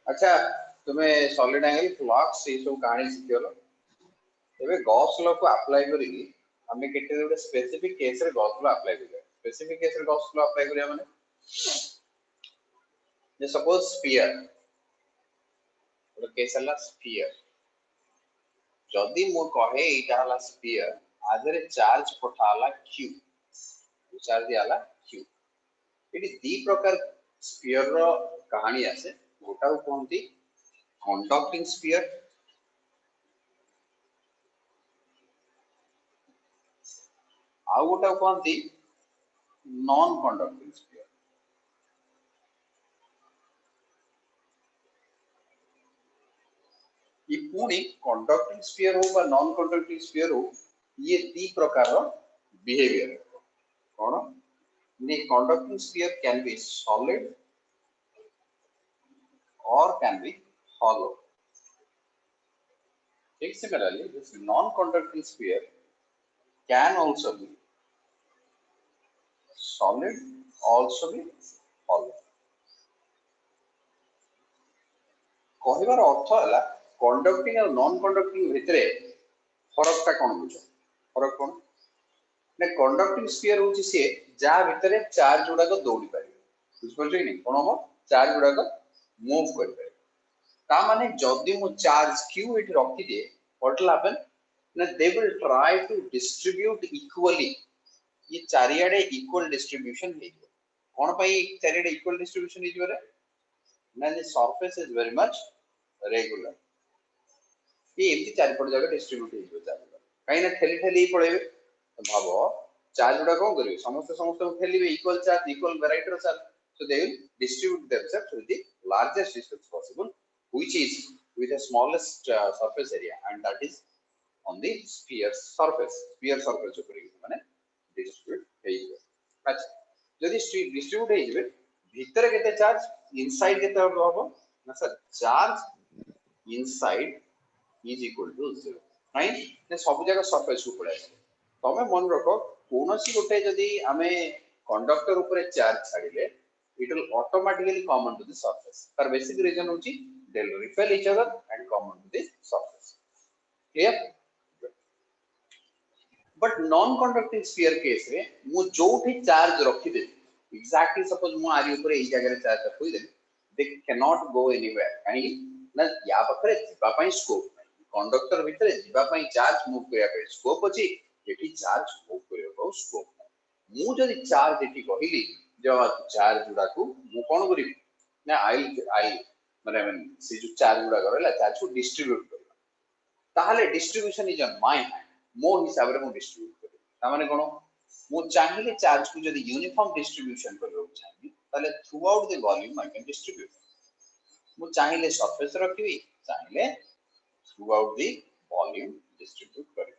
अच्छा तुम्हें solid angle flux ये सब कहानी शिखिगल एबे गॉस लॉ को अप्लाई करी हमें केते गोटे स्पेसिफिक केस रे गॉस लॉ अप्लाई करिया स्पेसिफिक केस रे गॉस लॉ अप्लाई करिया माने जे सपोज स्फीयर गोटे केस हला स्फीयर जदी मो कहे एटा हला स्फीयर आधरे चार्ज पठाला q चार्ज दियाला q एटी दी प्रकार स्फीयर रो कहानी आसे गोटा को कोनती कंडक्टिंग स्फीयर आ गोटा को कोनती नॉन कंडक्टिंग स्फीयर ये पूरी कंडक्टिंग स्फीयर हो बा नॉन कंडक्टिंग स्फीयर हो ये दी प्रकार रो बिहेवियर कोन ने conducting sphere can be solid or can be hollow. Similarly, this non-conducting sphere can also be solid, also be hollow. कहबार अर्थ है कंडक्टिंग और नॉन कंडक्टिंग भितर फरक टा कौन बुझ फरक कौन ने कंडक्टिंग स्फीयर होची से जा भितर चार्ज गुडा को दौड़ी पारे बुझ पड़छ कि कोन हो चार्ज गुडा को मूव कर पारे ता माने जदी मु चार्ज q इट रखि दे व्हाट विल हैपन ना they will try to distribute equally ये चारियाडे इक्वल डिस्ट्रीब्यूशन हे कोन पई चारियाडे इक्वल डिस्ट्रीब्यूशन हे जरे ना the surface is very much regular ये एमती चारिपट जगह डिस्ट्रीब्यूट हे जो चार्ज काई ना ठेली ठेली पळेबे भाबो चार्ज गुडा कोन करिवे समस्त समस्त ठेलीबे इक्वल चार्ज इक्वल वैरायटी रो charge so they will distribute themselves with the largest distance possible which is with the smallest surface area and that is on the sphere surface ऊपर माने distribute हेइबे अच्छा जदी डिस्ट्रीब्यूट हेइबे भीतर केते चार्ज इनसाइड केते होबो ना sir charge inside is equal to 0 right ने सब जगह सरफेस को पड़े तमे मन रखो कोनोसी गोटे जदी हमें कंडक्टर ऊपर charge छाडिले it will automatically come onto the surface for basic reason hochi they will repel each other and come onto the surface clear but non conducting sphere case रे मु जोठी चार्ज रखि दे exactly suppose मु आरी ऊपर एई जगह रे charge रखि दे they cannot go anywhere काई ना या पाखरे जिबा पई स्कोप कंडक्टर भितर जिबा पई चार्ज मूव करिया पे स्कोप अछि एठी चार्ज मूव करियो को स्कोप मु जदी चार्ज एठी कहिली जो चार्ज गुडा को मु कोन करी ना आई माने से जो चार्ज गुडा करला चार्ज को डिस्ट्रीब्यूट करला ताहाले distribution is on my hand मो हिसाब रे मु डिस्ट्रीब्यूट करी ता माने कोन मु चाहिले चार्ज को जदी यूनिफॉर्म डिस्ट्रीब्यूशन करबो चाहि ताले through out the volume I can distribute मु चाहिले सरफेस रखिबी चाहिले through out the volume distribute करी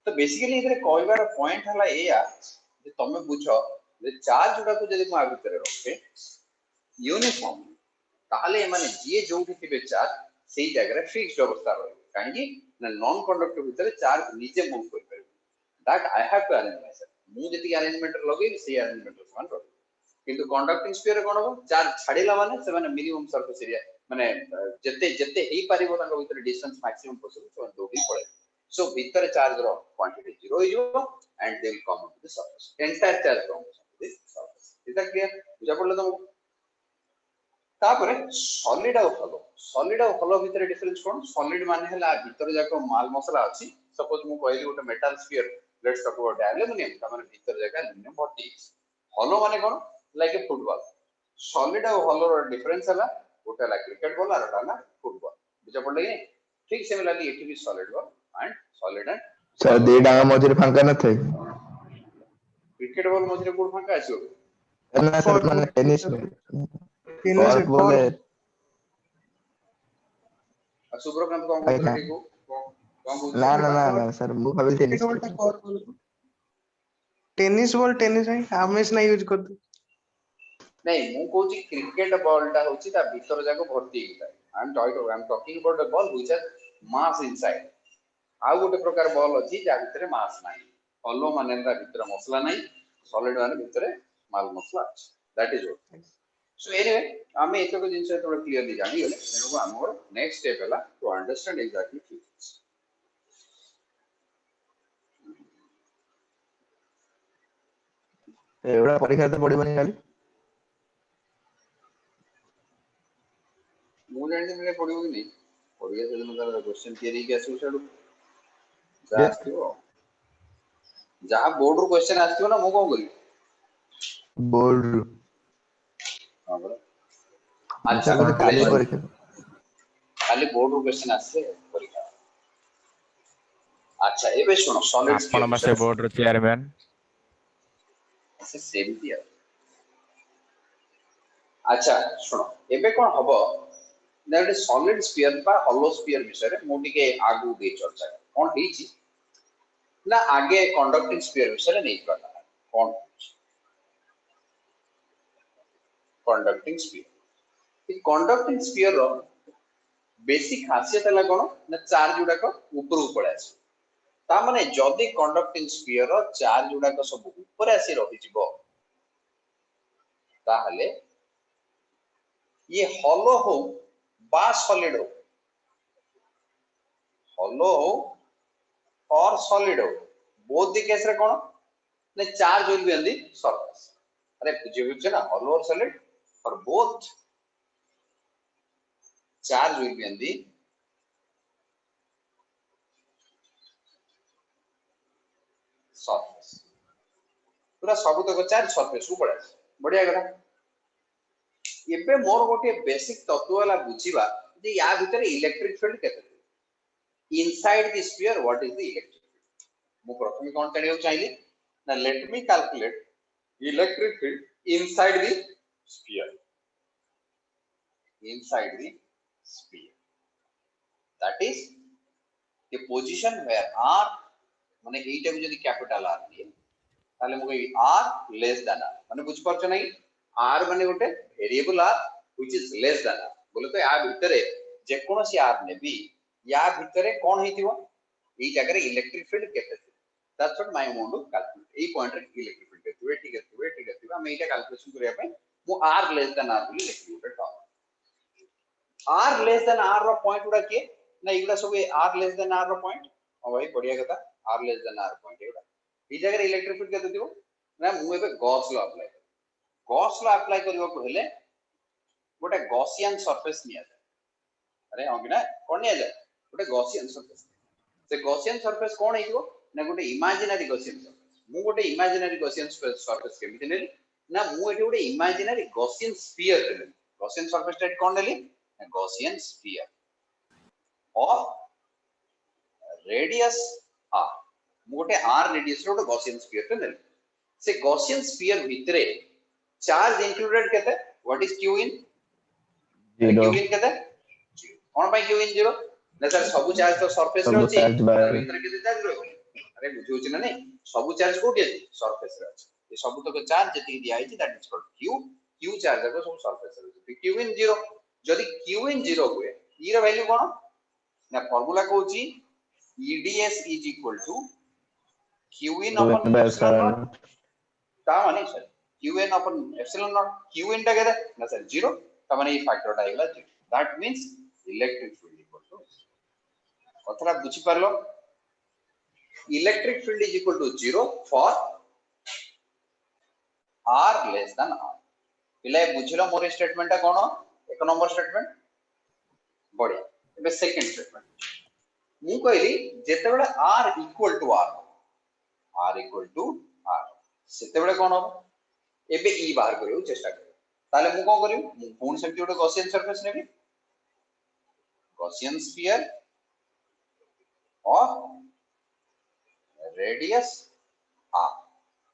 तो बेसिकली इधर कहबार पॉइंट हला एया जे तमे बुझो जे चार्ज गुडा को जदी मु आ भीतर रखे यूनिफॉर्म ताले माने जे जोठी थिबे चार्ज सेही जगह रे फिक्स्ड अवस्था रहे काहे कि ना नॉन कंडक्टर भीतर चार्ज नीचे मूव कर पारे that I have to arrange myself मु जति अरेंजमेंट लगे से अरेंजमेंट समान रहे किंतु कंडक्टिंग स्फीयर कोन हो चार्ज छाडिला माने से माने मिनिमम सरफेस एरिया माने जते जते हेई पारिबो तांको भीतर डिस्टेंस मैक्सिमम पॉसिबल तो दोडी पड़े सो भीतर चार्ज रो क्वांटिटी 0 हो जो and they will come on to the surface entire charge come is that clear बुझा पड़ले तुमको तापरे सॉलिड और हॉलो भीतर डिफरेंस कोन सॉलिड माने हला भीतर जाको माल मसला अछि सपोज मु कहली गोटे metal sphere let's talk about aluminium त माने भीतर जाका एल्युमिनियम भर्ती हॉलो माने cone like a football solid और हॉलो रो डिफरेंस हला गोटे ला क्रिकेट बॉल और ना फुटबॉल बुझा पड़ले कि ठीक similarly it be solid ball and सर देडा मझिरे फांका न थे क्रिकेट बॉल मझिरे कोन फांका आछो ना सर माने टेनिस में टेनिस बोले सुब्रकांत कोन बोलले देखो ना ना ना ना सर मु भाबिल टेनिस टेनिस बॉल टेनिस है हमेश ना यूज कर नहीं मु कोची क्रिकेट बॉल टा होची ता भीतर जाको भर्ती हिता I am talking about the ball which has mass inside आ गोटे प्रकार बॉल अछि जा भीतर मास नाही हॉलो माने ता भीतर मसला नाही सॉलिड माने भीतर माल मसला अछि that is what so anyway आमे एतो को जिंस थोड़ा क्लियरली जानि गेले एनो हमर नेक्स्ट स्टेप हला टू अंडरस्टैंड एग्जैक्टली फिजिक्स एवढा परीक्षा तो पड़िबनी खाली मु जानि जे पडियो कि नहीं पडिया से मतलब क्वेश्चन थियरी के आसु छडू जा जे आस्तियो जहाँ बोर्ड रो क्वेश्चन आस्तियो ना मु को करी बोर्ड हां बरा मैं अच्छा कहते काली ग्रेजुएशन परीक्षा खाली बोर्ड रो क्वेश्चन आसे परीक्षा अच्छा एबे सुनो सॉलिड आपण स्फीयर मासे बोर्ड रो चेयरमैन से सेम दिया अच्छा सुनो एबे कोन हबो ना एक सॉलिड स्फीयर बा हॉलो स्फीयर विषय रे मु टिके आगु दे चर्चा कोन हेची ना आगे कंडक्टिंग स्फीयर विषय रे नहीं करना कोन कंडक्टिंग स्फीयर ई कंडक्टिंग स्फीयर रो बेसिक खासियत हला कोन ना चार्ज गुडा को ऊपर ऊपर आसे ता माने जदी कंडक्टिंग स्फीयर रो चार्ज गुडा को सब ऊपर आसी रहि जिवो ताहले ये हॉलो हो बा सॉलिड हो हॉलो हो और सॉलिड हो बोथ द केस रे कोन ने charge will be on the surface अरे बुझे ना हॉलो और solid for both charge will be on the surface पूरा सब तक चार्ज सरफेस को पड़े बढ़िया करा एबे मोर गोटे बेसिक तत्व वाला बुझीबा जे या भीतर इलेक्ट्रिक फील्ड केते inside the sphere what is the electric field मु प्रथम कोन करियो चाहिए ना let me calculate electric field inside the sphere that is the position where r माने एटा को जदी कैपिटल r लिए ताले मु कहि r लेस देन r माने बुझ परछ नै r माने गोटे variable r which is less than r बोले तो या भितरे जे कोनोसी r नेबी या भितरे कोन हेतिबो ई जगह रे इलेक्ट्रिक फील्ड केते that's what my want to calculate a point रे इलेक्ट्रिक फील्ड केते ठीक है हम एटा कैलकुलेशन करिया पे मु r लेस देन r बोली लिखि उठे top r less than r रो पॉइंट उडा के ना इगुडा सब r लेस देन r रो पॉइंट ओ भाई बढ़िया कथा r less than r point एगुडा ई जगह रे इलेक्ट्रिक फील्ड केते दिबो ना मु एबे गॉस लॉ अप्लाई करबा को हेले गोटे गॉसियन सरफेस निया जाय अरे हो कि ना कोन निया जाय गोटे गॉसियन सरफेस से गॉसियन सरफेस कोन हेइबो ना गोटे इमेजिनरी गॉसियन सरफेस मु गोटे इमेजिनरी गॉसियन सरफेस केमिति नेली ना मु एठी गोटे इमेजिनरी गॉसियन स्फीयर नेली गॉसियन सरफेस टेट कोन नेली गॉसियन स्फीयर और रेडियस r मु गोटे r रेडियस रो गोटे गॉसियन स्फीयर नेली से गॉसियन स्फीयर भितरे चार्ज इंक्लूडेड केते what is q in zero q in केते कोन बाय q इन 0 ना सर सब चार्ज तो सरफेस रे सब अछि चार्ज बाहर भीतर केते चार्ज रहबो अरे बुझुछ ना नहीं सब चार्ज कोठी अछि सरफेस रे अछि ये सब तक चार्ज जति दिया अछि that is called q charge को सब सरफेस रे अछि q इन 0 जदी q इन 0 हुए ई रो वैल्यू कोन ना फार्मूला कहूची eds q in upon epsilon naught ता माने सर qn upon epsilon naught qn टा केते ना सर 0 ता माने ई फैक्टर टा आइला 0 that means electric field equal to कथरा बुझी परलो electric field is equal to 0 for r less than r पिले बुझिलो मोर स्टेटमेंट टा कोन एक नंबर स्टेटमेंट बढ़िया एबे सेकंड स्टेटमेंट मु कहली जेते बेले r इक्वल टू r सेते बेले कोन हो एबे ई बाहर करियो चेष्टा करियो ताले मु कोन करियो मु कोन सेमति ओटे गॉसियन सरफेस नेबी गॉसियन स्फीयर और रेडियस r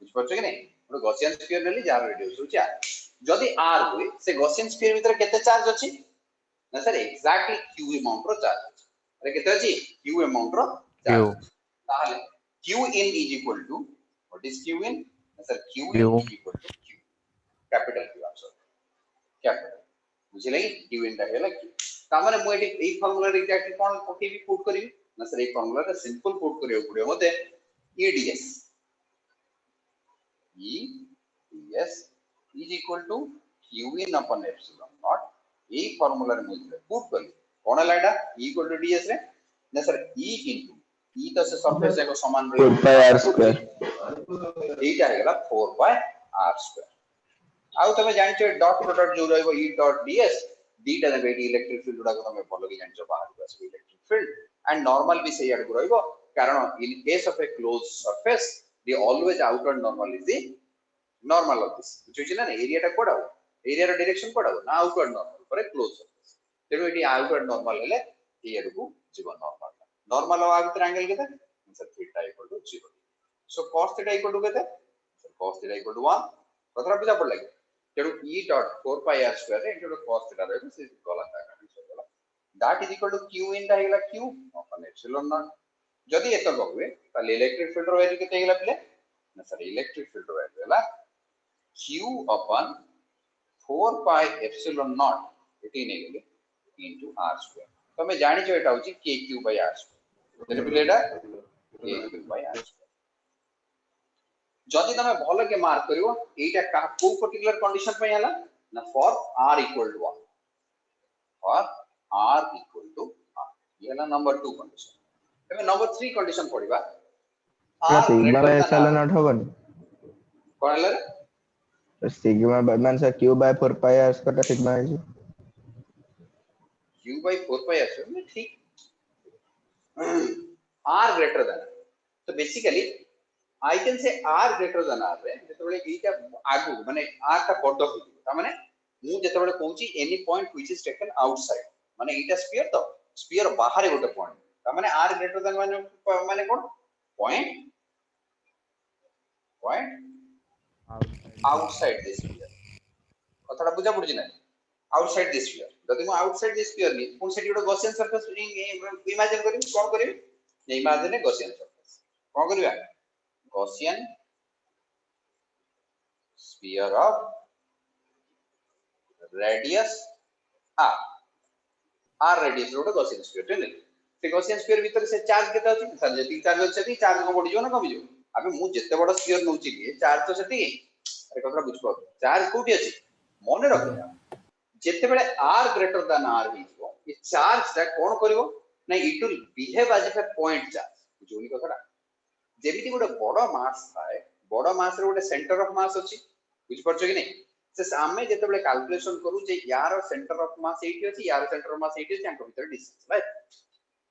बुझ पछो कि नहीं ओटे गॉसियन स्फीयर नेली जार रेडियस होची r जदी r हुए से गॉसियन स्फीयर भीतर केते चार्ज अछि ना सर एग्जैक्टली q अमाउंट रो चार्ज अछि अरे केते अछि q अमाउंट रो चार्ज ताले q in is equal to what is q in sir q in is equal to q capital q I'm sorry capital बुझिले q in टा हेला q ता माने मु एठी एई फार्मूला रे एग्जैक्टली कोन पकेबी पुट करिवि ना सर एई formula रे simple put करियो पडियो मते eds is equal to q in upon epsilon naught A formula रे मुझे पुट कर कोन हला एटा e इक्वल टू ds रे ना सर e इनटू e तो से सरफेस को समान 4 pi r square एटा हे गला 4 by r square आउ तमे जानि छ डॉट प्रोडक्ट जो रहबो e डॉट ds दीटा ने बेटी इलेक्ट्रिक फील्ड गुडा को तमे बोलो कि जानि छ बाहर को आसे इलेक्ट्रिक फील्ड एंड नॉर्मल भी सही आड़ को रहबो कारण in case of a close surface the always outward normal is the normal of this बुझिछ ना एरिया टा कोडा एरिया रो डायरेक्शन कोडा ना outward normal for a close surface तेरो एटी आउटवर्ड नॉर्मल हेले ए आड़ को जीवन नॉर्मल नॉर्मल और आउटर एंगल केते सर theta equal to 0 so cos theta equal to केते सर cos थीटा इक्वल टू 1 कतरा बुझा पड़ लागे तेरो e dot 4 pi r square रे इनटू cos थीटा रहबो से गला का गला that is equal to q in दा हेला q अपन एप्सिलॉन नॉट जदी एतो कहबे ताले इलेक्ट्रिक फील्ड रो वैल्यू केते हेला प्ले ना सर इलेक्ट्रिक फील्ड रो वैल्यू हेला q अपन 4 pi epsilon naught एटी ने गेले into r square तमे जानि छ एटा होची kq by r square तेरे play Etah kq by r square जदी तमे भलो के मार्क करिवो एटा का को पर्टिकुलर कंडीशन पे हला ना for r equal to 1 for r equal to r ये हला नंबर 2 कंडीशन तमे नंबर 3 कंडीशन पढिबा क्या सिग्मा बाय एप्सिलॉन नॉट होबन कोन हला सिग्मा बाय मान sir q by 4 pi r square का सिग्मा है q by 4 pi r ठीक r greater than so basically I can say r greater than r रे जेतबेले एटा आगु माने r ता बड हो ता माने मु जेतबेले कहूची any point which is taken outside माने एटा स्फीयर तो स्फीयर बाहर गोटे पॉइंट ता माने r greater than माने कोन पॉइंट आउटसाइड दिस स्फीयर कथाटा बुझा पड़छि ना आउटसाइड दिस स्फीयर जदि मु आउटसाइड दिस स्फीयर नि कोन सेठी गोटे गॉसियन सरफेस इमेजिन करिम कोन करिम इमेजिन गॉसियन सरफेस कोन करिवा Gaussian sphere of radius r r radius रोड Gaussian sphere टे नहीं से Gaussian sphere भीतर से चार्ज केता अछि सर जति चार्ज अछि चार्ज को बढ़ि जो ना कमी जो अबे मु जत्ते बड़ स्फीयर नउची लिए चार्ज तो सेति अरे कतरा बुझ पाउ चार्ज कोठी अछि मने रखिया जत्ते बेले r greater than r हिजो ये चार्ज ता कोन करिवो ना it will behave as a point charge जोनी कथरा जेबिति गोटे बड़ मास थाए बड़ मास रे गोटे सेंटर ऑफ मास अछि बुझ परछो कि नै से सामने जते बेले कैलकुलेशन करू जे यार सेंटर ऑफ मास एठी अछि यार सेंटर ऑफ मास एठी अछि अंक भीतर डिस्टेंस राइट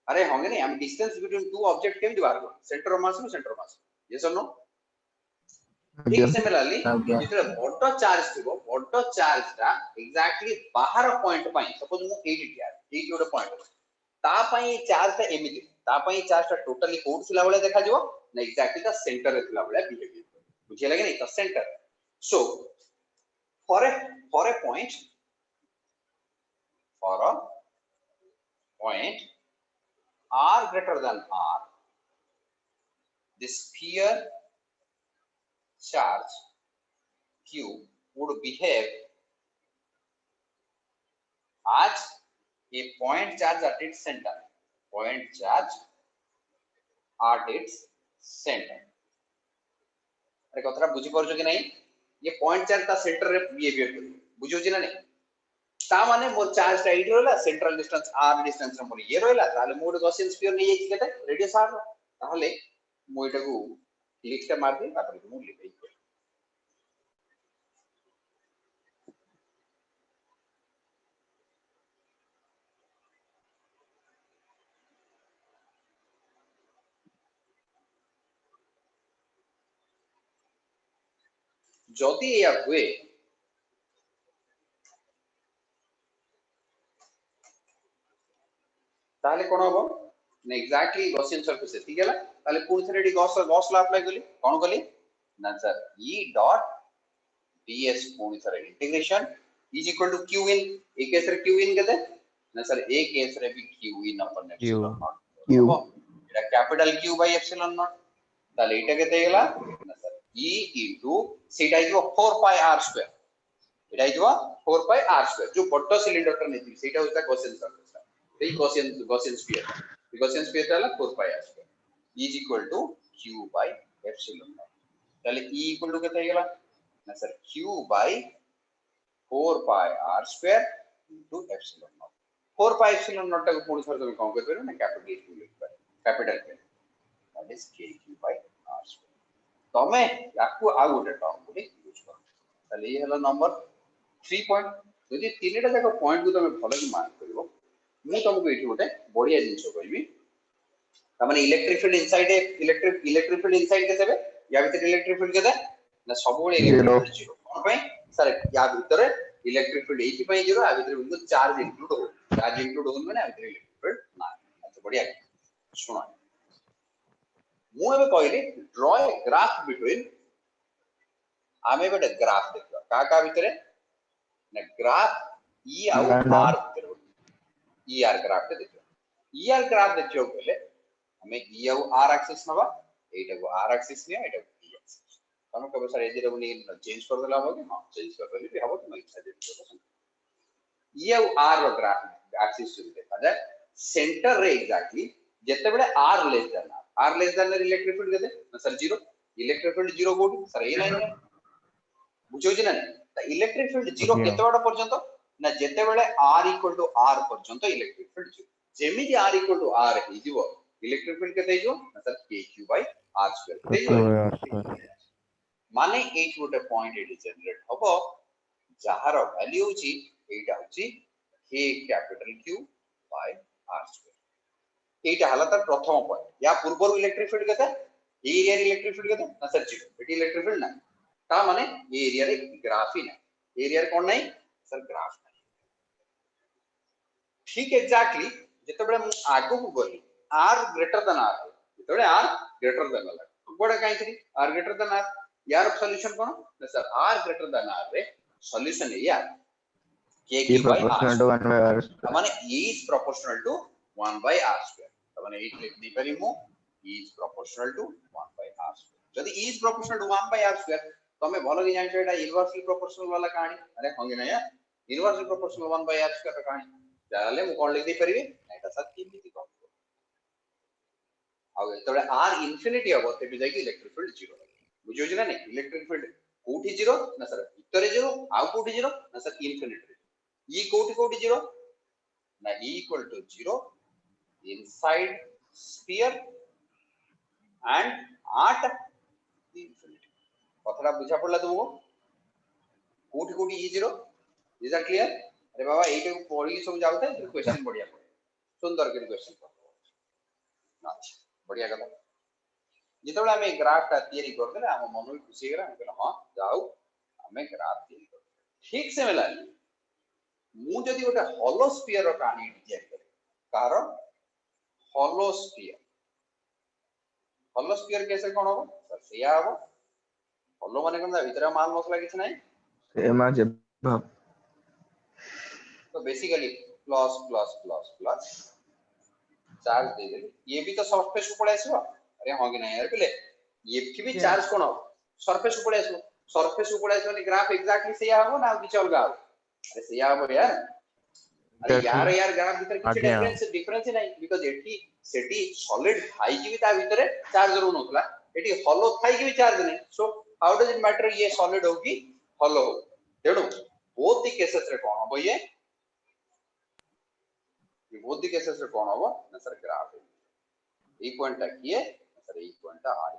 अरे होंगे नै हम डिस्टेंस बिटवीन टू ऑब्जेक्ट केम दिबार को center of mass no center of mass yes और नो ठीक सिमिलरली जेते बड़ चार्ज थिबो बड़ चार्ज ता एग्जैक्टली बाहर पॉइंट पई सपोज मु एठी यार एठी गोटे पॉइंट ता पई चार्ज ता एमिति ता पई चार्ज ता टोटली कोड थिला बेले देखा जिवो ना एग्जैक्टली द सेंटर रे थिला बेले बिहेवियर बुझे लगे नहीं the centre so for a point for a point r greater than r the sphere charge q would behave as a point charge at its center point charge at its center अरे कथरा बुझी परछो कि नहीं ये point charge ता centre रे behaviour करी बुझो छी ना नहीं ता माने मोर चार्ज ता एडी रहला सेंट्रल डिस्टेंस r डिस्टेंस रे मोर ये रहला ताले मोर गॉसियन स्फीयर नै येकी केते रेडियस r ताले मो एटा को लिखते मार दे तापर मु लिखै जदि या हुए ताले कोन हो ने एग्जैक्टली गॉसियन सरफेस ठीक है ताले पूर्ण थ्रेडी गॉस लॉ अप्लाई कली कोन कली ना सर e डॉट ds पूर्ण थ्रेडी integration is equal to q in ए केस रे q इन केते ना सर ए केस रे भी q in upon epsilon naught q एटा capital q by epsilon naught ताले एटा केते गेला ना सर e इनटू सेटा इज 4 pi r स्क्वायर एटा इज 4 pi r स्क्वायर जो बड्ड सिलिंडर टा नेति सेटा होता Gaussian surface the Gaussian sphere. The Gaussian sphere है 4 pi r square. E is equal to q by epsilon naught. ताले E equal to कितना है ना sir q by 4 pi r square into epsilon naught 4 pi epsilon naught टाको पूर्ण थोड़ा तुम कौन कर पारो ना कैपिटल Q लिख पारो capital Q that is kq by r square तमे याकू आ गोटे टर्म बोली यूज करो ताले ये हला नंबर 3 पॉइंट यदि तीनटा जाक पॉइंट को तमे भलो कि मार्क करिवो मु तुमको एठी गोटे बढ़िया जिंस कहबी तमाने electric field inside electric field inside केते बे या भीतर इलेक्ट्रिक फील्ड केते ना सब बळे इलेक्ट्रिक फील्ड 0 कोन पई सर या भीतर इलेक्ट्रिक फील्ड एठी पई 0 आ भीतर बिल्कुल चार्ज इंक्लूड हो माने आ भीतर इलेक्ट्रिक फील्ड ना अच्छा बढ़िया सुनो मु एबे कहली ड्रॉ ए ग्राफ बिटवीन आमे गोटे ग्राफ देखो का भीतर ना ग्राफ ई आउ आर भीतर ई आर ग्राफ ते देखो ई आर ग्राफ देखियो बोले हमें ई आउ आर एक्सिस नबा एटा को आर एक्सिस ने एटा को ई एक्सिस तमे कबे सर एजे रे चेंज कर देला हो कि हां चेंज कर देली भी हबो तुम इच्छा दे ई आउ आर रो ग्राफ एक्सिस से देखा जाए सेंटर रे एग्जैक्टली जते बेले r less than electric field केते ना सर 0 इलेक्ट्रिक फील्ड 0 कोड सर ए लाइन है बुझो जे ना इलेक्ट्रिक फील्ड 0 केते बडा पर्यंत ना जते बेले r इक्वल टू r पर्यंत इलेक्ट्रिक फील्ड 0 जेमिति r इक्वल टू r हे जीवो इलेक्ट्रिक फील्ड केते जो ना sir kq by r square माने एट गोटे पॉइंट एटी जनरेट हबो जहार वैल्यू होची एटा होची k capital Q by r square एटा हला तर प्रथम पॉइंट या पूर्व इलेक्ट्रिक फील्ड केते ए एरिया इलेक्ट्रिक फील्ड केते ना सर 0 एटी इलेक्ट्रिक फील्ड ना ता माने ए एरिया रे ग्राफ ही ना एरिया रे कोन नहीं सर ग्राफ नहीं ठीक एग्जैक्टली जते बडे आगो को गली r ग्रेटर देन r जते बडे r ग्रेटर देन लगा बडा काई थी r ग्रेटर देन r यार सॉल्यूशन कोन ना sir r greater than r रे सॉल्यूशन है यार k q by r माने e is proportional to 1 by r square माने 8 लिख दी परी मु e is proportional to 1 by r square जदी e is proportional to 1 by r square तमे भलो कि जानछो एटा इनवर्सली प्रोपोर्शनल वाला कहानी अरे होंगे ना यार inversely proportional 1 by r square का कहानी जाले मु कोन लिख दे परिबे एटा सब केमिति कम आ जेतबे r इंफिनिटी हबो तेबे जाई इलेक्ट्रिक फील्ड 0 बुझियो जे ना इलेक्ट्रिक फील्ड कोठी 0 ना सर इतरे 0 आ कोठी 0 ना सर इंफिनिटी ई कोठी 0 ना e equal to 0 inside sphere and at infinity कथरा बुझा पड़ला तुमको कोठी ई 0 इज दैट क्लियर अरे बाबा एटा को पढ़ी सब जाउते क्वेश्चन बढ़िया पड़े सुंदर के क्वेश्चन पढ़ो अच्छा बढ़िया कथा जितबे हमें ग्राफ ता तैयारी कर देले हम मन में खुशी हेरा हम हां जाऊ हमें ग्राफ तैयारी कर ठीक से मिला मु जदी गोटे हॉलो स्फीयर रो कहानी डिजाइन करे कारण हॉलो स्फीयर कैसे कोन हो सर सिया हो हॉलो माने कोन भीतर माल मसला किछ नहीं एमा जे तो basically plus plus plus plus charge दे दे ये भी तो सरफेस ऊपर आसीबो अरे हां कि नहीं यार पहले ये भी चार्ज कोन हो सरफेस ऊपर आसीबो ग्राफ एग्जैक्टली सिया हो ना किछ अलगा हो अरे सिया हो यार अरे यार ग्राफ भीतर किछ डिफरेंस नहीं बिकॉज़ एठी सेटी सॉलिड थाई की भी ता भीतर चार्ज रो नथला एठी हॉलो थाई की भी चार्ज नहीं so how does it matter ये सॉलिड हो कि हॉलो हो तेणु बोथ द केसेस रे कोन हो ये बोथ द केसेस रे कोन हो ना सर ग्राफ ए पॉइंट ता किए सर ए पॉइंट ता r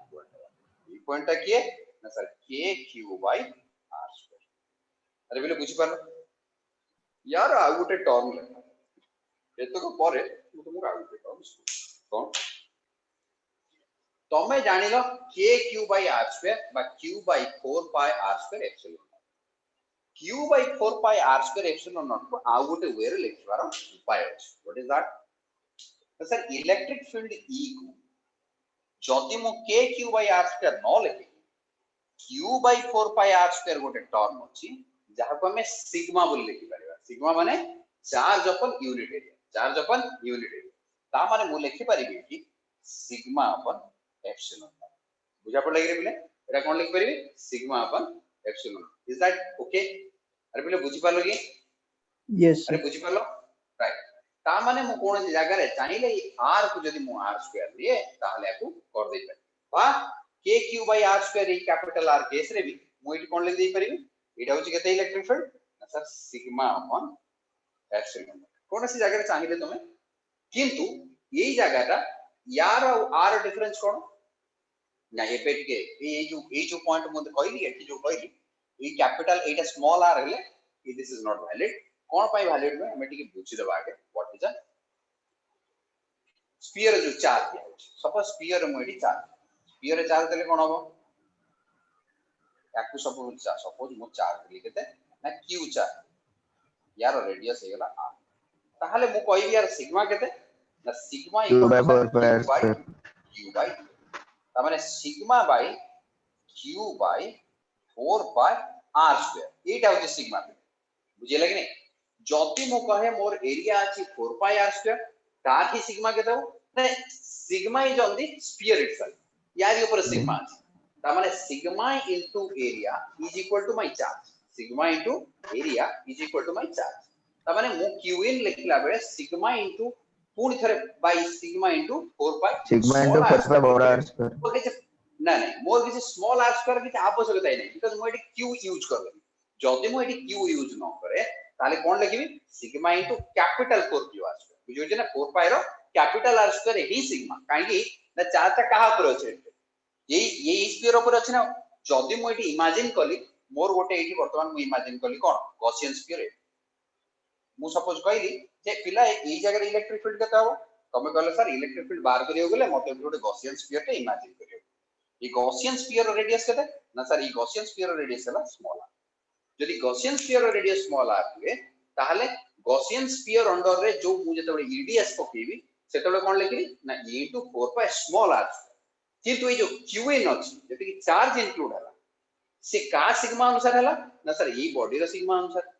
ई पॉइंट ता किए ना sir k q by r square अरे बोले बुझी पालो यार आ गुटे टर्म लेना एतको परे मु तुमको आ गुटे टर्म कोन तमे जानिलो k q by r square बा q by 4 pi r square epsilon q by 4 pi r square epsilon naught को आ गोटे वे रे लिखबार उपाय अछि व्हाट इज दैट तो सर इलेक्ट्रिक फील्ड E को जति मो k q by r square न लिखि q by 4 pi r square गोटे टर्म अछि जहा को हमें सिग्मा बोल लिखि परिबा सिग्मा माने चार्ज अपन यूनिट एरिया ता माने मु लिखि परिबे कि सिग्मा अपन एप्सिलॉन बुझा पड़ लागि रे बिले एटा कोन लिखि परिबे sigma upon epsilon is that okay अरे बोले बुझी पालो कि यस अरे बुझी पालो राइट ता माने मु कोन जगह रे चाहिले r को जदी मु r स्क्वायर लिए ताहले आकु कर दे पारे बा k q by r square E capital R case रे भी मु इट कोन लिख दे परिबे एटा होची केते इलेक्ट्रिक फील्ड सर सिग्मा अपॉन एप्सिलॉन कोन सी जगह रे चाहिए तुमे किंतु यही जगहटा यार आर डिफरेंस कोन ना एबे के ये जो पॉइंट मु कहली एठी जो कहली ये कैपिटल एटा स्मॉल आर हेले दिस इज नॉट वैलिड कोन पाई वैलिड में हमें टिके बुझी देबा आगे व्हाट इज अ स्फीयर जो चार्ज है सपोज स्फीयर में एटी चार्ज स्फीयर चार्ज देले कोन हो याकू सपोज मु चार्ज लिखते ना क्यू चार्ज यार रेडियस हेगला r ताहले मु कहबी यार सिग्मा केते ना sigma Q equal by to 4 pi r square. q by ता माने sigma bye q by 4 pi r square एटा होचे सिग्मा बुझे लगे नहीं जति मु कहे मोर एरिया अछि 4 pi r square तार ही सिग्मा केते हो ना sigma is on the sphere itself यार ऊपर सिग्मा अछि ता माने sigma into area is equal to my charge sigma into area is equal to my charge ता माने मु q in लिखला बेले सिग्मा इनटू पूर्ण थरे by sigma into 4 pi Sigma into 4 pi bord r square. ना नहीं मोर किसी स्मॉल r स्क्वायर किसी आवश्यकता ही नहीं बिकॉज़ मु एटी q यूज कर जदि मु एटी q यूज न करे ताले कोन लिखिबी sigma into capital 4 q r square बुझियो जे ना 4 pi रो कैपिटल r स्क्वायर ही सिग्मा काहे कि ना चार्ज ता कहा पर अछि ये स्फीयर ऊपर अछि ना जदि मु एटी इमेजिन कली मोर गोटे एटी वर्तमान मु इमेजिन कली कोन गॉसियन स्फीयर मु सपोज कहली जे पिला एई जगह इलेक्ट्रिक फील्ड केता हो तमे कहले सर इलेक्ट्रिक फील्ड बाहर करियो गेले मते गोटे गॉसियन स्फीयर टे इमेजिन करियो ये गॉसियन स्फीयर रेडियस केते ना सर ये गॉसियन स्फीयर रेडियस है स्मॉल r यदि Gaussian sphere radius small r हुए ताहले गॉसियन स्फीयर अंडर रे जो मु जते ईडीएस पकेबी सेतले कोन लिखली ना e to 4 pi small r किंतु ये जो qn अछि जति कि चार्ज इंक्लूड हला से का सिग्मा अनुसार हला ना सर ये बॉडी रो सिग्मा अनुसार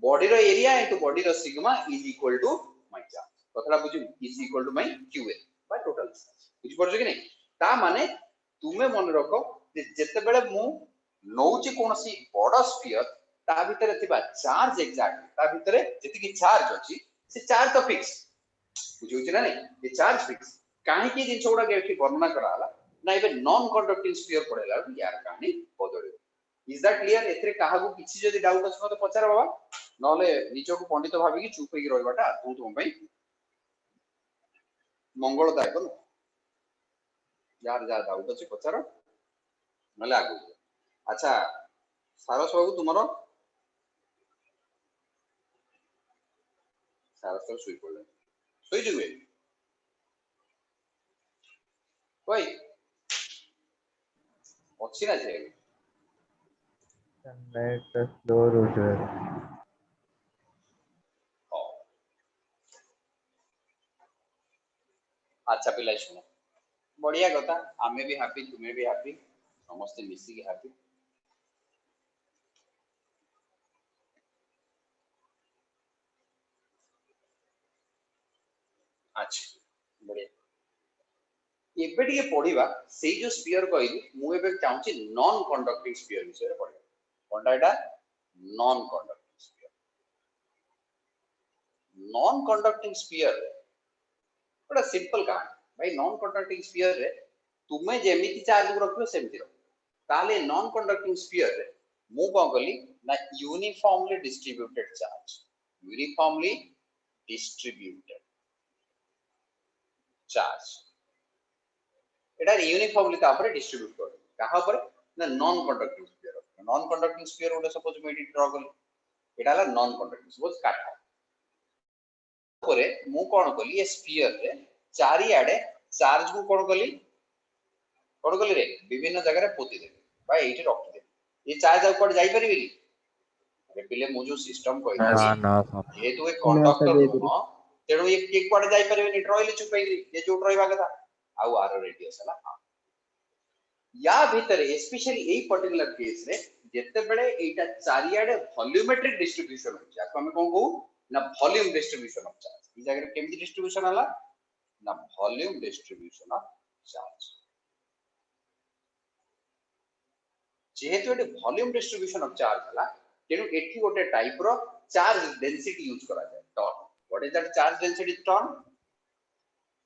बॉडी रो एरिया इनटू बॉडी रो sigma is equal to my charge कथरा बुझी is equal to my qn by total बुझी पड़छ कि नहीं ता माने तुमे मन रखो जेते बेले मु नौची कोनसी बड़ स्फीयर ता भितरे थिबा चार्ज एग्जैक्टली ता भितरे जति कि चार्ज अछि से चार्ज तो फिक्स बुझियो ना नहीं ये चार्ज फिक्स काहे की जिन छोड़ा के वर्णना कराला ना एबे नॉन कंडक्टिंग स्फीयर पड़ेला यार कहानी बदले इज दैट क्लियर एथरे काहागु किछि जदि डाउट अछि मते पचार बाबा नले निचो को पंडित भाबी कि चुप होई रहबाटा तुम भाई मंगलदायक न यार जा डाउट अछि पचार नले आगु अच्छा सारस बाबू तुमरो सारस तो सुई पड़ले सुई जुए कोई अच्छी ना चाहिए Sunlight slow rotor. अच्छा पिला सुनो बढ़िया कथा आमे भी हैप्पी तुम्हें भी हैप्पी समस्त मिसी के हैप्पी अच्छा बढ़िया एबे टिके पढिबा सेही जो स्फीयर कहली मु एबे चाहूची नॉन कंडक्टिंग स्फीयर विषय रे पढिबा कोनटा एटा non conducting sphere non conducting sphere रे बड़ा सिंपल कहानी भाई नॉन कंडक्टिंग स्फीयर रे तुमे जेमिति चार्ज रखियो सेमिति रख ताले नॉन कंडक्टिंग स्फीयर रे मु कोन कहली ना uniformly distributed charge uniformly distributed charge एटा यूनिफॉर्मली ता ऊपर डिस्ट्रीब्यूट कर कहा ऊपर ना नॉन कंडक्टिंग स्फीयर ओटे सपोज मैं एडिट ड्रा कर एटा हला नॉन कंडक्टिंग सपोज काटा ऊपर मु कोन कली ए स्फीयर रे चारि आडे चार्ज को कोन कली रे विभिन्न जगह रे पोती दे भाई एठी रख दे ये चार्ज आउट जाई परिबी अरे पिले मु जो सिस्टम कहली ना ये तो एक कंडक्टर हो तेणु ये केक पड़ जाई परिबे ड्रॉइल चुप ये जो ड्रॉइवा कथा आउ आर रेडियस हला या भीतर स्पेशली एई पर्टिकुलर केस रे जेते बेले एटा चारियाडे वॉल्यूमेट्रिक डिस्ट्रीब्यूशन हो जाको हम कोन कहू ना वॉल्यूम डिस्ट्रीब्यूशन ऑफ चार्ज ई जगह केमि डिस्ट्रीब्यूशन हला ना वॉल्यूम डिस्ट्रीब्यूशन ऑफ चार्ज जेहेतु एटे वॉल्यूम डिस्ट्रीब्यूशन ऑफ चार्ज हला तेणु एठी गोटे टाइप रो चार्ज डेंसिटी यूज करा जाय turn what is that charge density turn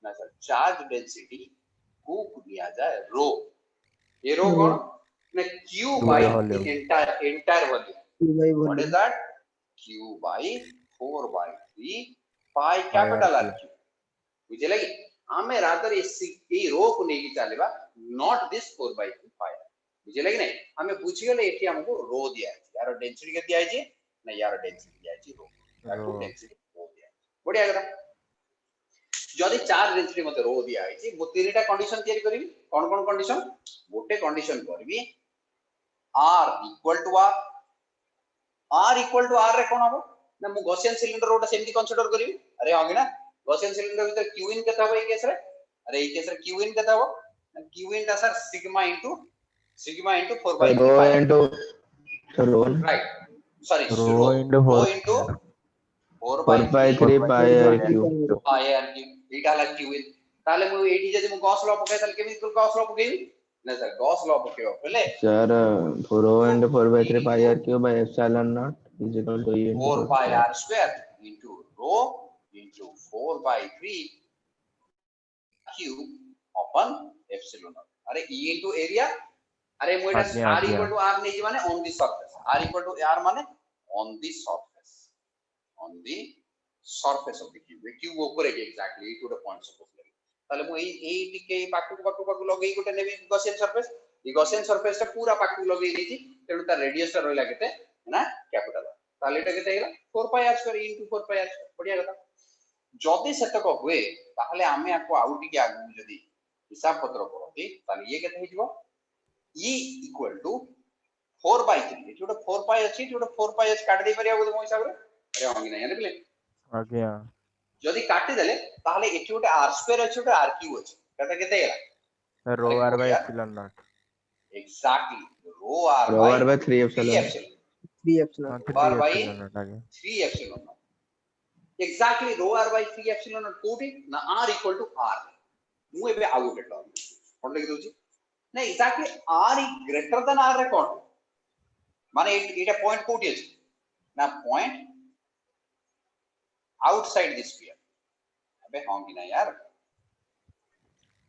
ना सर चार्ज डेंसिटी को दिया जाए रो ये रो कौन ना q by the entire volume what is that q by 4 by 3 pi capital R cube बुझे लगे हमें रादर इस रो को नहीं चलेबा नॉट दिस 4 by 3 pi बुझे लगे नहीं हमें पूछ गले एठी हमको रो दिया है यार डेंसिटी के दिया है ना यार डेंसिटी दिया है रो यार डेंसिटी रो दिया है बढ़िया करा जदि चार डेंसिटी मते रो दिया है मु तीनटा कंडीशन तयारी करिवि कोन कंडीशन गोटे कंडीशन करबी r equal to r रे कोन हबो ना मु गॉसियन सिलेंडर रोटा सेमती कंसीडर करिवि अरे होगी ना गॉसियन सिलेंडर भीतर q इन केता होबो ए केस रे अरे ए केस रे q इन केता होबो q इन ता sir sigma into 4 by 3 pi into rho right sorry Rho into 4 by 4 by 3 pi r cube pi r cube Etah La q इन ताले मु एटी जदि मु गॉस लॉ पके ताले केमि गॉस लॉ पकेबी ना सर गॉस लॉ पकेबो पहले sir rho into 4 by 3 pi r cube by epsilon naught is equal to e into 4 pi r square into rho into 4 by 3 cube upon epsilon naught अरे e into area अरे मु एटा r equal to r नै जी माने on the surface r equal to r माने on the surface of the cube ऊपर है exactly to the point suppose ले ताले मु ए टिके पाकु लगेई गोटे नेबी Gaussian surface E Gaussian surface ता पूरा पाकु लगेई देजी तेनु ता रेडियस ता रहला केते ना कैपिटल ताले एटा केते हेला 4 pi r square into 4 pi r square बढ़िया कथा जदी सेतक हुए ताहले आमे आको आउ टिके आगु जदी हिसाब पत्र करती ताले ये केते हिजबो e equal to 4 by 3 एठी ओटा 4 pi अछि एठी ओटा 4 pi अछि काट दे परिया बोले मो हिसाब रे अरे होंगी नै देखले आज्ञा जदी काटी देले ताहले एठी ओटा r square अछि ओटा r cube अछि कता केते गेला rho r by epsilon naught exactly rho r by 3 epsilon 3 epsilon r by epsilon naught आगे 3 epsilon naught exactly rho r by 3 epsilon naught कोठी ना r equal to r मु एबे आगु केटला कोन लिख दोची ना exactly r is greater than r रे कोन माने एटा पॉइंट कोठी अछि ना पॉइंट आउटसाइड दिस स्फीयर अबे होंगी ना यार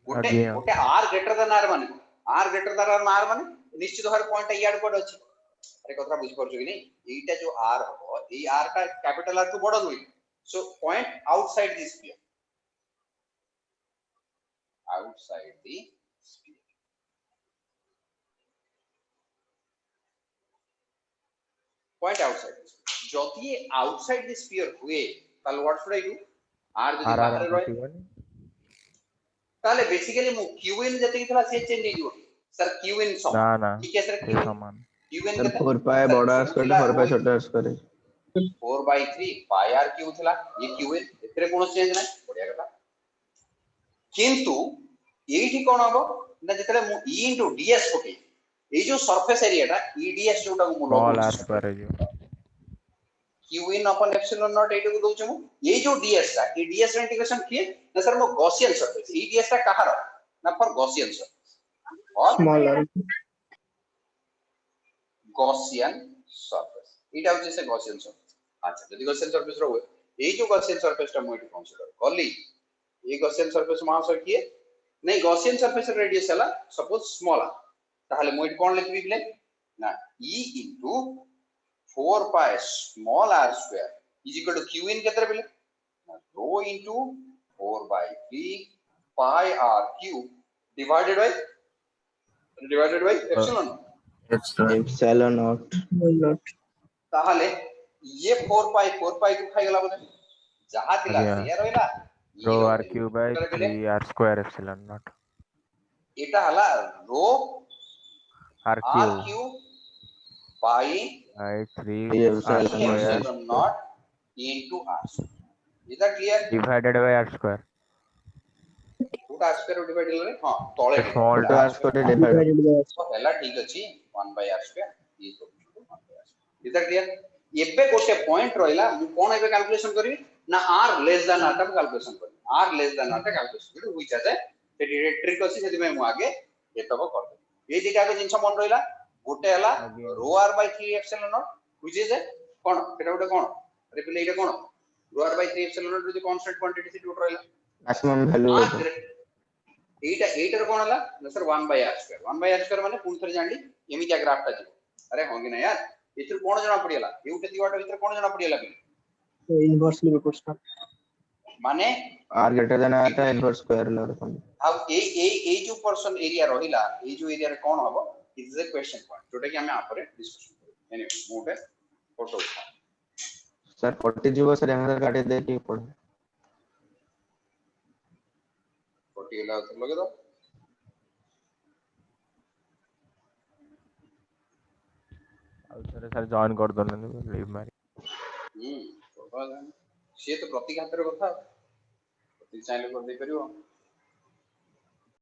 गोटे गोटे r greater than r माने r माने निश्चित भाବରେ पॉइंट याड पड अछि अरे कतरा बुझ परछु कि नहीं एटा जो r हो ए r का कैपिटल r टू बड़ होई so point outside this sphere outside the sphere point outside the sphere जति outside the sphere हुए ताल what should I do r जति बाहर रहे ताले बेसिकली मु q in जति थला से चेंज नहीं दियो सर q in सम ना ठीक है सर q समान in sir 4 pi बड़ा स्क्वायर 4 pi छोटा square 4 by 3 pi r cube थला ये q in एतरे कोनो चेंज नै बढ़िया कथा किंतु एठी कोन हबो ना जतले मु e into ds पके ए जो सरफेस एरिया टा e ds जोटा मु स्मॉल r square जो q in upon epsilon naught एटू को दोछु मु ये जो ds टा ए ds रे इंटीग्रेशन किए ना सर मो गॉसियन सरफेस e ds टा कहार ना फॉर गॉसियन सरफेस और smaller गॉसियन सरफेस एटा हो जैसे गॉसियन सरफेस अच्छा यदि गॉसियन सरफेस रो ए जो गॉसियन सरफेस टा मु एटू कंसीडर करली ये गॉसियन सरफेस मा सर किए नहीं गॉसियन सरफेस रेडियस हला सपोज स्मॉल ताहले मु एट कोन लिखबी बिले ना e into 4 pi small r square is equal to q in केतरे बिले ना rho into 4 by 3 pi r cube divided by epsilon epsilon naught ताहले ये 4 pi को खाइ गला बोले जहां तिला से रहला rho r cube by 3 r square epsilon naught एटा हला rho r cube by 3 epsilon naught into r square is that clear divided by r square r square divided रे हां तळे small r square divided तो हला ठीक अछि 1 by r square ये तो 1 by r square is that clear एबे गोटे पॉइंट रहला मु कोन एबे कैलकुलेशन करी ना r लेस देन r का कैलकुलेशन करी r लेस देन r का कैलकुलेशन करी व्हिच इज ए ट्रिक अछि जति मैं मु आगे एतको कर दे ए दिटा के जिंस मन रहला गोटे हला rho r by 3 epsilon naught which is कोन एटा गोटे कोन अरे पहिले एटा कोन rho r by 3 epsilon naught जो कांस्टेंट क्वांटिटी से टोटल रहला maximum value एटा कोन हला ना सर 1 by r square माने पूर्ण थरे जानली एमी क्या ग्राफ ता जी अरे होंगे ना यार एथर कोन जना पडियला एउटे दिवाटा भीतर कोन जना पडियला इनवर्सली प्रोपोर्शनल माने r greater than r टा इनवर्स स्क्वायर लो रखम अब ए जो पर्सन एरिया रहिला ए जो एरिया रे कोन हबो इज द क्वेश्चन पॉइंट जोटा कि हम यहां पर डिस्कशन करू एनीवे मोटे फोटो उठा सर 40 जीवो सर यहां काटे दे के पड़ 40 ला उतर लगे दो सर जॉइन कर दो लीव मारी तो से तो प्रतिघातर कथा प्रति चाइले कर दे परियो